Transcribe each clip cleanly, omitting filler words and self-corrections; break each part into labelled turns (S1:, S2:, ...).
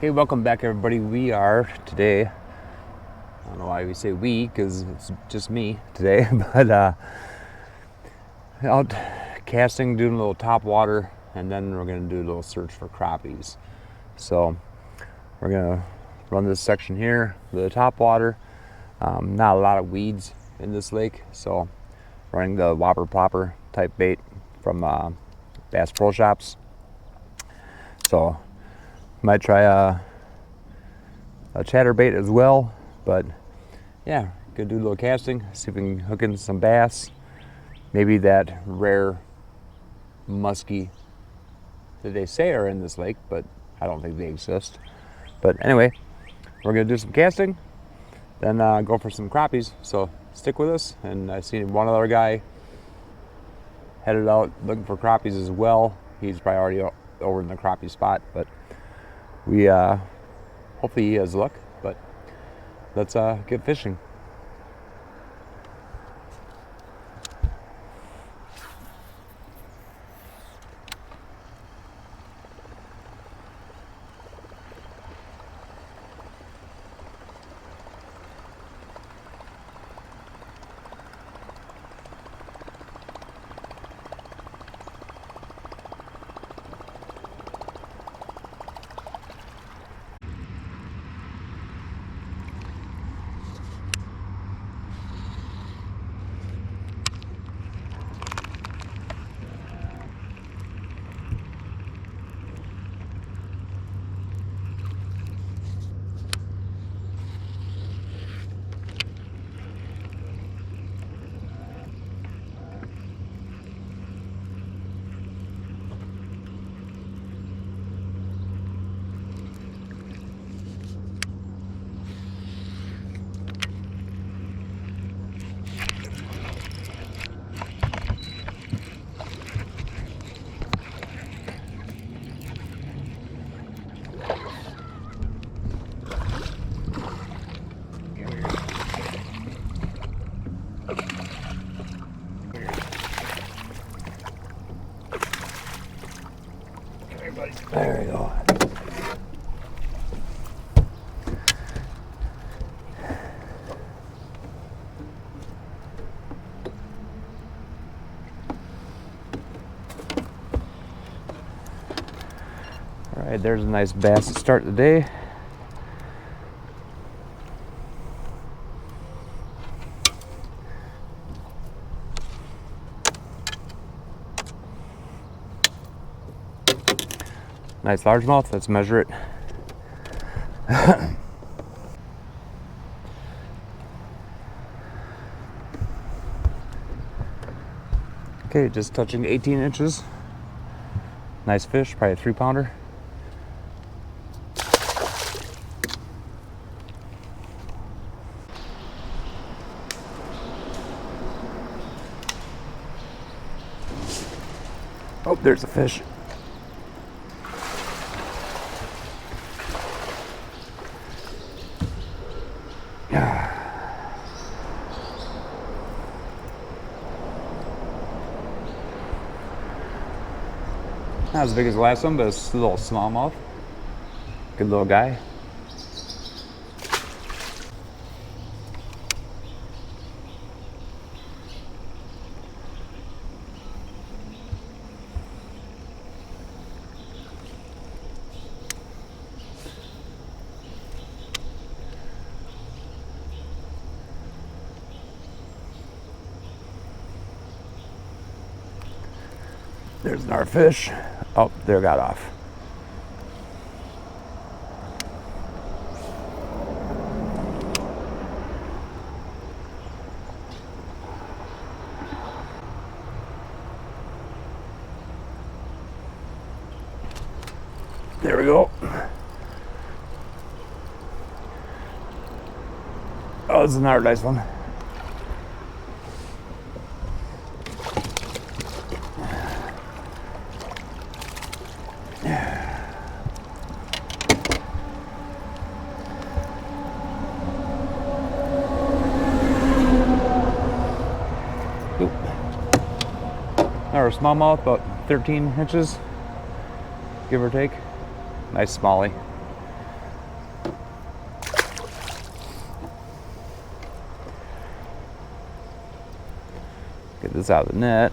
S1: Okay, welcome back everybody. We are today, I don't know why we say we, because it's just me today, but out casting, doing a little top water, and then we're going to do a little search for crappies. So we're going to run this section here, the top water. Not a lot of weeds in this lake, so running the whopper plopper type bait from Bass Pro Shops. So might try a chatterbait as well, but yeah, gonna do a little casting, see if we can hook in some bass, maybe that rare muskie that they say are in this lake, but I don't think they exist. But anyway, we're gonna do some casting, then go for some crappies, so stick with us. And I seen one other guy headed out looking for crappies as well. He's probably already over in the crappie spot, but we hopefully he has luck, but let's get fishing. There we go. All right, there's a nice bass to start the day. Nice largemouth. Let's measure it. Okay, just touching 18 inches. Nice fish, probably a 3-pounder. Oh, there's a fish. Not as big as the last one, but it's a little smallmouth. Good little guy. There's our fish. Oh, there, got off. There we go. Oh, this is another nice one. Our smallmouth, about 13 inches, give or take. Nice smallie. Get this out of the net.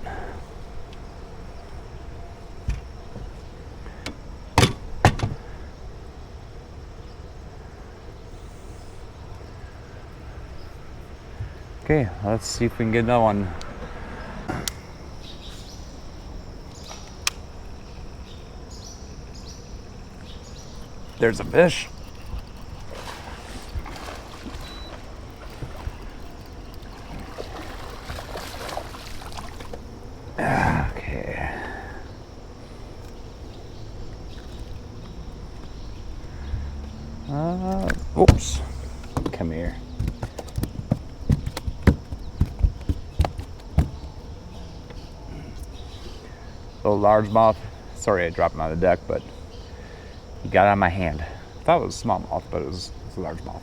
S1: Okay, let's see if we can get another one. There's a fish. Okay. Oops. Come here. Little largemouth. Sorry I dropped him on the deck, but he got on my hand. I thought it was smallmouth, but it was a largemouth.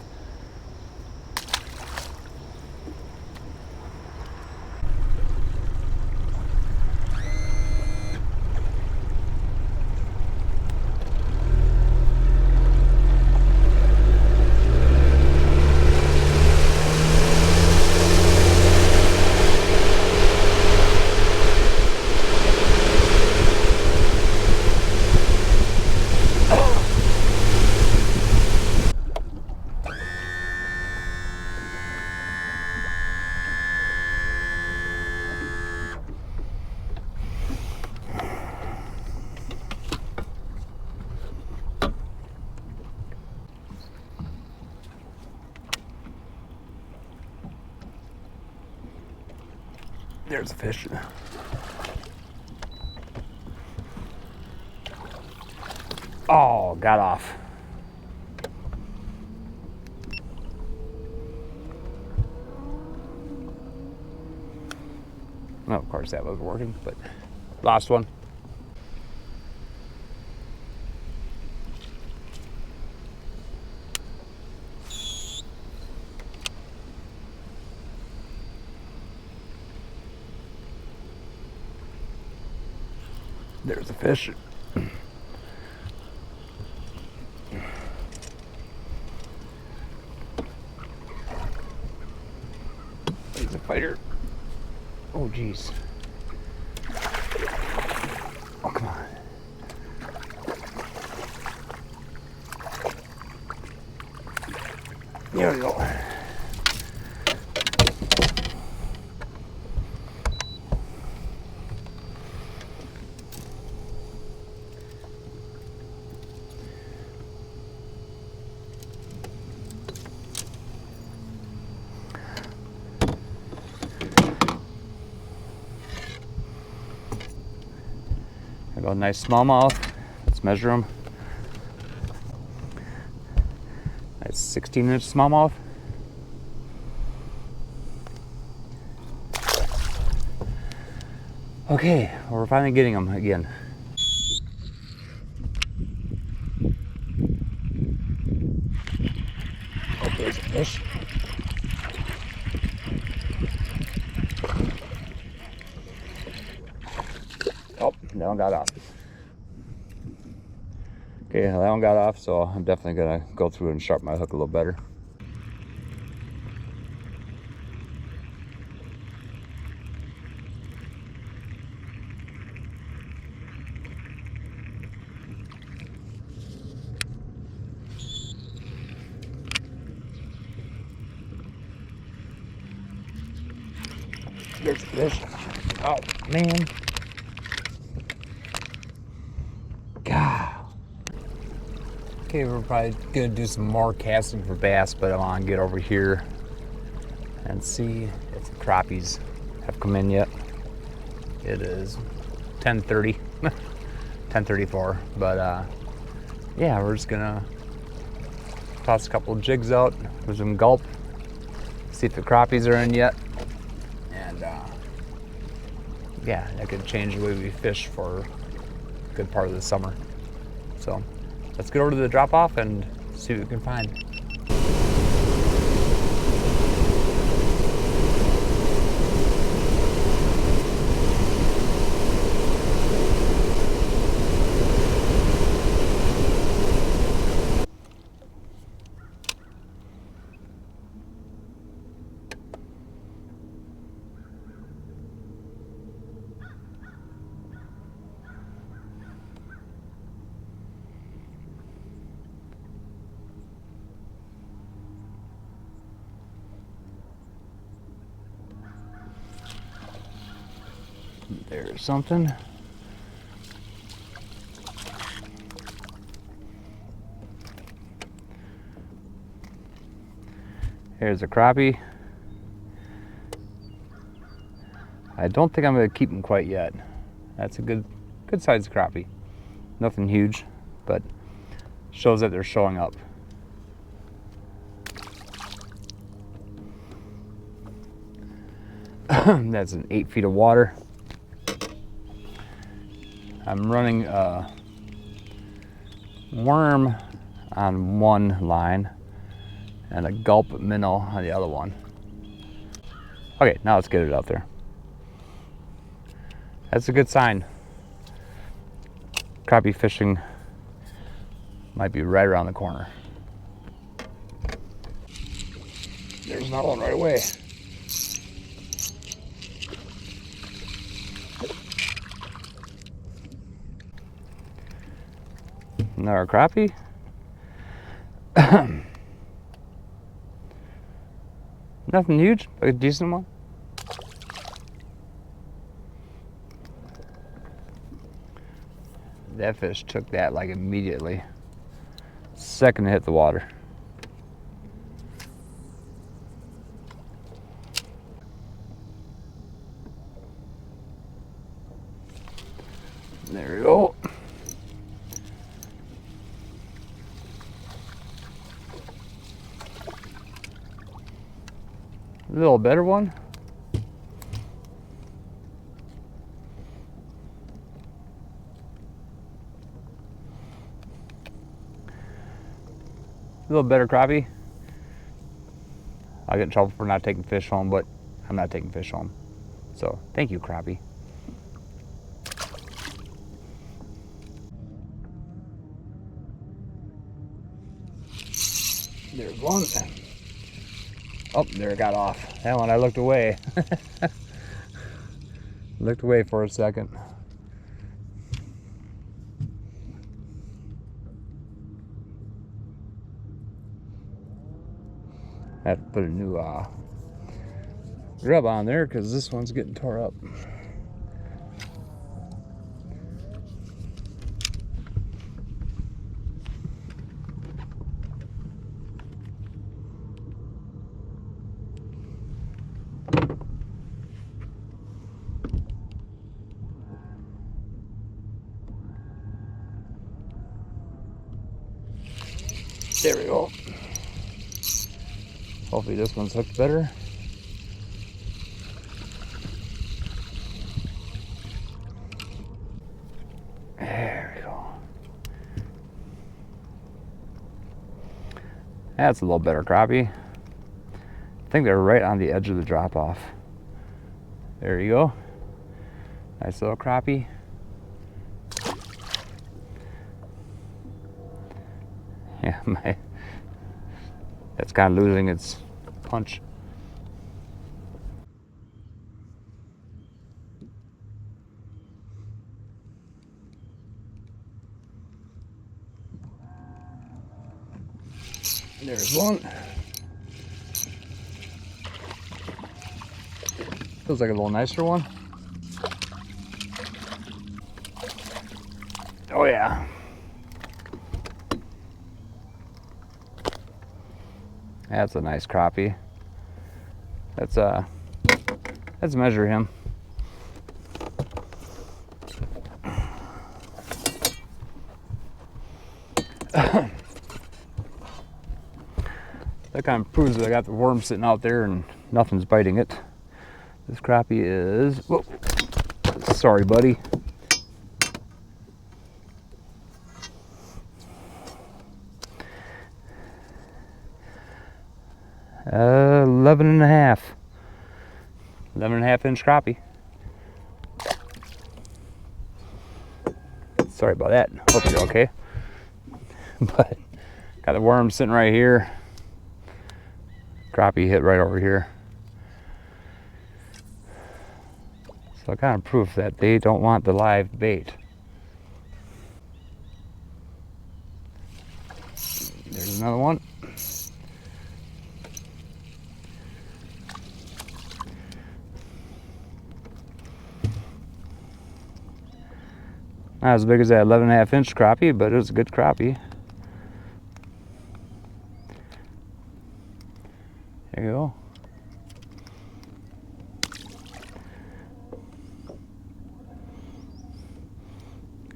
S1: There's a fish. Oh, got off. Well, of course that was working, but lost one. There's a fish. He's a fighter. Oh, geez. Oh, come on. There we go. I got a nice smallmouth. Let's measure them. Nice 16-inch smallmouth. Okay, well, we're finally getting them again. Oh, there's a fish. Oh, that one got off. Okay, that one got off, so I'm definitely gonna go through and sharpen my hook a little better. There's a fish. Oh, man. God. Okay, we're probably gonna do some more casting for bass, but I want to get over here and see if the crappies have come in yet. It is 10:30, 10:34, but yeah, we're just gonna toss a couple of jigs out with some Gulp, see if the crappies are in yet, and yeah, that could change the way we fish for a good part of the summer. So let's get over to the drop off and see what we can find. There's something. Here's a crappie. I don't think I'm going to keep them quite yet. That's a good sized crappie. Nothing huge, but shows that they're showing up. That's an 8 feet of water. I'm running a worm on one line and a Gulp minnow on the other one. Okay, now let's get it out there. That's a good sign. Crappie fishing might be right around the corner. There's another one right away. Another crappie. Nothing huge, but a decent one. That fish took that like immediately. Second to hit the water. There we go. A little better one. A little better crappie. I'll get in trouble for not taking fish home, but I'm not taking fish home. So thank you, crappie. There's one. Oh, there it got off. That one I looked away. Looked away for a second. I have to put a new grub on there because this one's getting tore up. There we go. Hopefully this one's hooked better. There we go. That's a little better crappie. I think they're right on the edge of the drop off. There you go. Nice little crappie. Yeah, that's kind of losing its punch. There's one. Feels like a little nicer one. Oh yeah. That's a nice crappie. Let's measure him. That kind of proves that I got the worm sitting out there and nothing's biting it. This crappie is, whoa, sorry buddy. 11 and a half. 11.5-inch crappie. Sorry about that. Hope you're okay. But got the worm sitting right here. Crappie hit right over here. So kind of proof that they don't want the live bait. There's another one. Not as big as that 11.5-inch crappie, but it was a good crappie. There you go.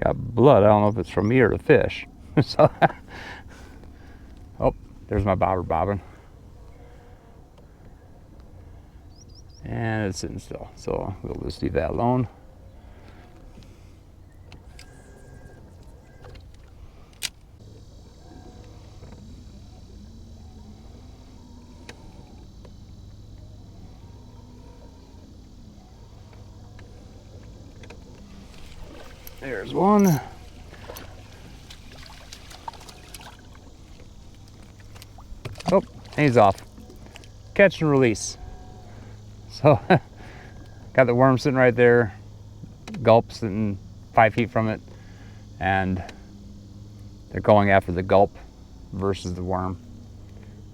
S1: Got blood. I don't know if it's from me or the fish. So, oh, there's my bobber bobbing. And it's sitting still, so we'll just leave that alone. There's one. Oh, he's off. Catch and release. So, got the worm sitting right there, Gulp sitting 5 feet from it, and they're going after the Gulp versus the worm.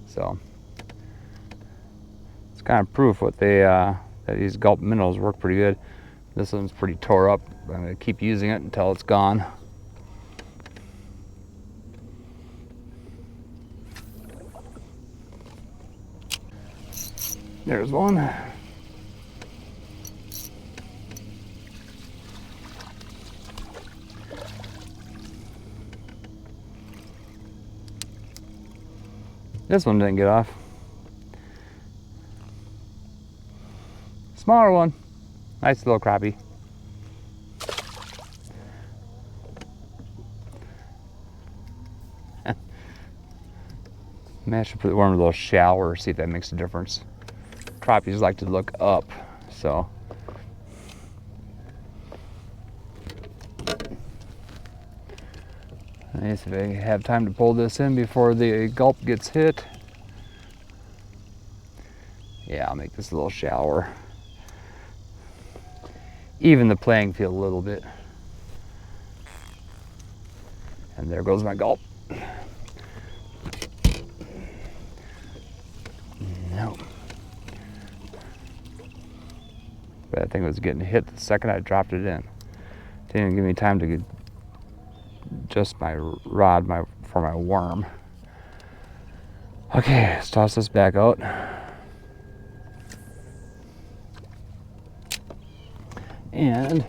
S1: So, it's kind of proof what they that these Gulp minnows work pretty good. This one's pretty tore up. I'm going to keep using it until it's gone. There's one. This one didn't get off. Smaller one. Nice little crappie. Maybe I should put the worm in a little shallower, see if that makes a difference. Crappies like to look up, so. Let's see if I have time to pull this in before the Gulp gets hit. Yeah, I'll make this a little shallower. Even the playing field a little bit. And there goes my Gulp. No. But I think it was getting hit the second I dropped it in. Didn't even give me time to adjust my rod for my worm. Okay, let's toss this back out. And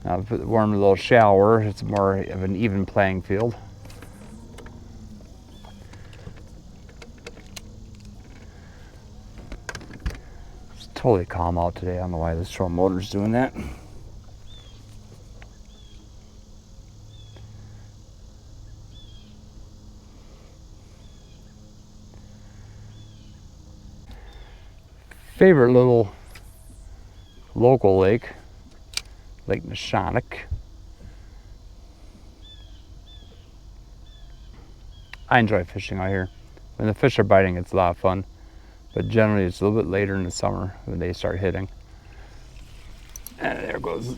S1: I'll put the worm in a little shallower. It's more of an even playing field. It's totally calm out today. I don't know why this troll motor's doing that. Favorite little local lake, Lake Neshonoc. I enjoy fishing out here. When the fish are biting, it's a lot of fun, but generally it's a little bit later in the summer when they start hitting. And there goes.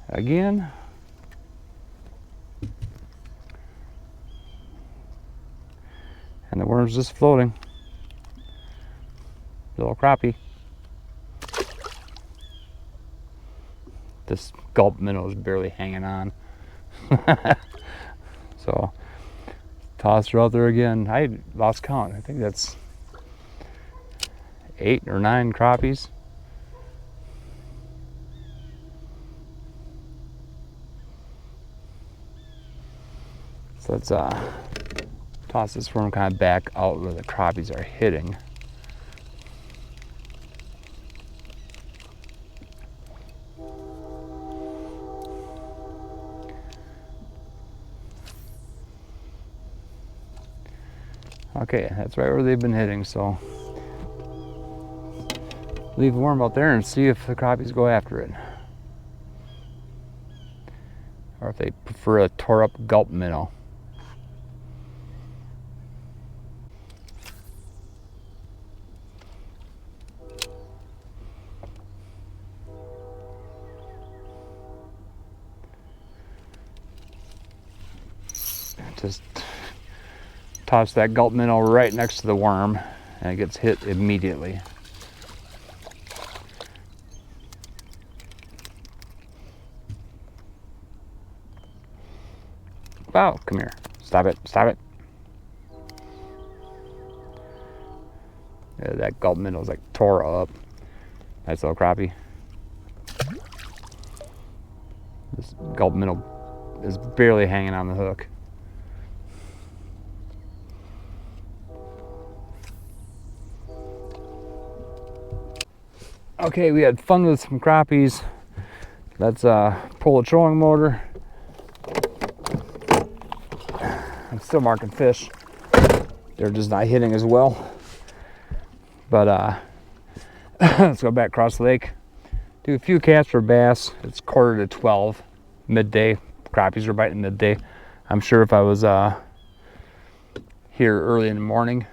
S1: Again. And the worm's just floating. Little crappie. This Gulp minnow is barely hanging on. So, toss her out there again. I lost count. I think that's 8 or 9 crappies. So let's toss this worm kind of back out where the crappies are hitting. Okay, that's right where they've been hitting, so leave the worm out there and see if the crappies go after it. Or if they prefer a tore up Gulp minnow. Just toss that Gulp minnow right next to the worm and it gets hit immediately. Oh, come here. Stop it, stop it. Yeah, that gulp minnow's like tore up. Nice little crappie. This gulp minnow is barely hanging on the hook. Okay, we had fun with some crappies. Let's pull a trolling motor. I'm still marking fish. They're just not hitting as well. But let's go back across the lake. Do a few casts for bass. It's 11:45, midday. Crappies are biting midday. I'm sure if I was here early in the morning,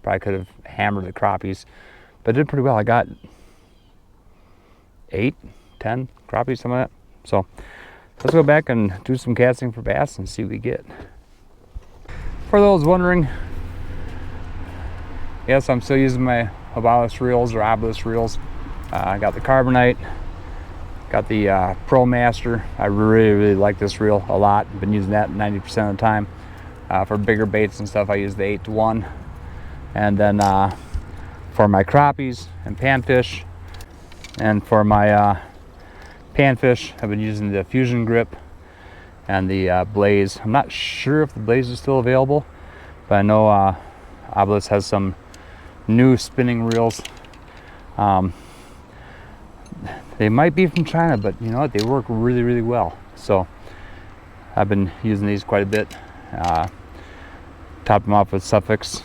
S1: probably could have hammered the crappies. But I did pretty well. I got 8, 10 crappies, something like that. So let's go back and do some casting for bass and see what we get. For those wondering, yes, I'm still using my Obalus reels or Obalus reels. I got the Carbonite, got the Pro Master. I really like this reel a lot. I've been using that 90% of the time. For bigger baits and stuff, I use the 8-to-1. And then for my crappies and panfish, and for my panfish, I've been using the Fusion grip and the Blaze. I'm not sure if the Blaze is still available, but I know Obalus has some new spinning reels. They might be from China, but you know what? They work really, really well. So I've been using these quite a bit. Top them off with Suffix,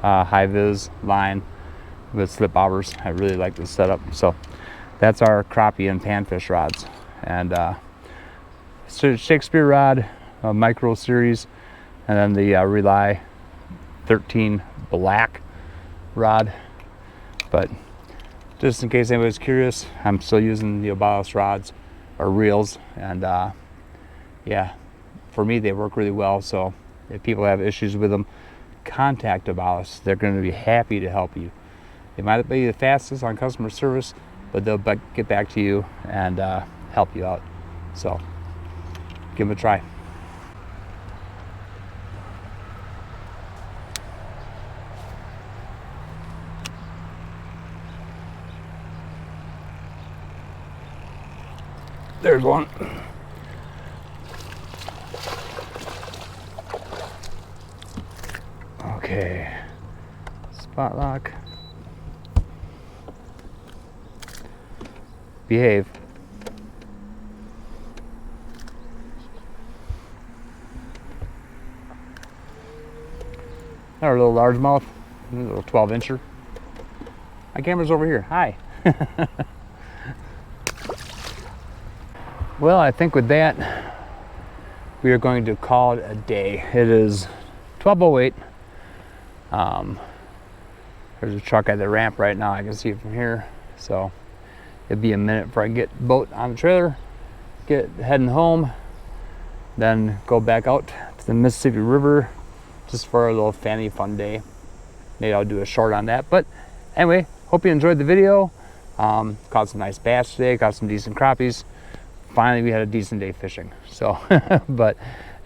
S1: high vis line with slip bobbers. I really like this setup. So that's our crappie and panfish rods. And Shakespeare rod, micro series, and then the Rely 13 black rod. But just in case anybody's curious, I'm still using the Obalus rods or reels, and yeah, for me they work really well. So if people have issues with them, contact Obalus. They're going to be happy to help you. They might not be the fastest on customer service, but they'll get back to you and help you out. So give them a try. There's one. Okay, spot lock. Behave. Our little largemouth, a little 12-incher. My camera's over here. Hi. Well, I think with that, we are going to call it a day. It is 12:08. There's a truck at the ramp right now. I can see it from here. So it'll be a minute before I can get the boat on the trailer, get heading home, then go back out to the Mississippi River just for a little family fun day. Maybe I'll do a short on that. But anyway, hope you enjoyed the video. Caught some nice bass today, caught some decent crappies. Finally, we had a decent day fishing. So, but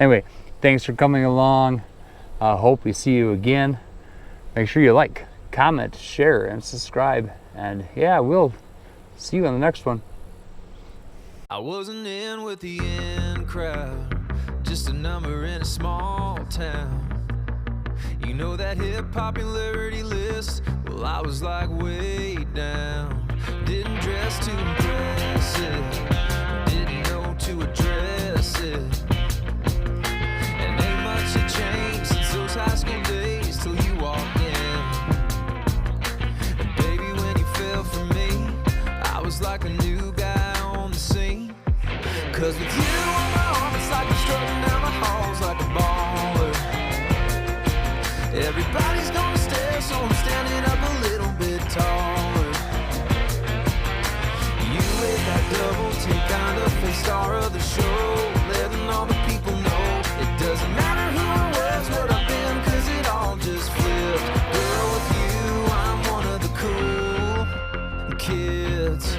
S1: anyway, thanks for coming along. Hope we see you again. Make sure you like, comment, share, and subscribe. And yeah, we'll see you on the next one.
S2: I wasn't in with the in crowd, just a number in a small town. You know that hip popularity list? Well, I was like way down. Didn't dress too impressive, didn't know to address it. And ain't much had changed since those high school days till you walked in. And baby, when you fell for me, I was like a new guy on the scene. Cause with you on my arm, it's like I'm strutting down the halls like a baller. Everybody's gonna stare, so I'm standing up a little bit taller. You with that double take kind of face star of the show, letting all the people know it doesn't matter who I was, what I've been, cause it all just flipped. Girl, with you kids.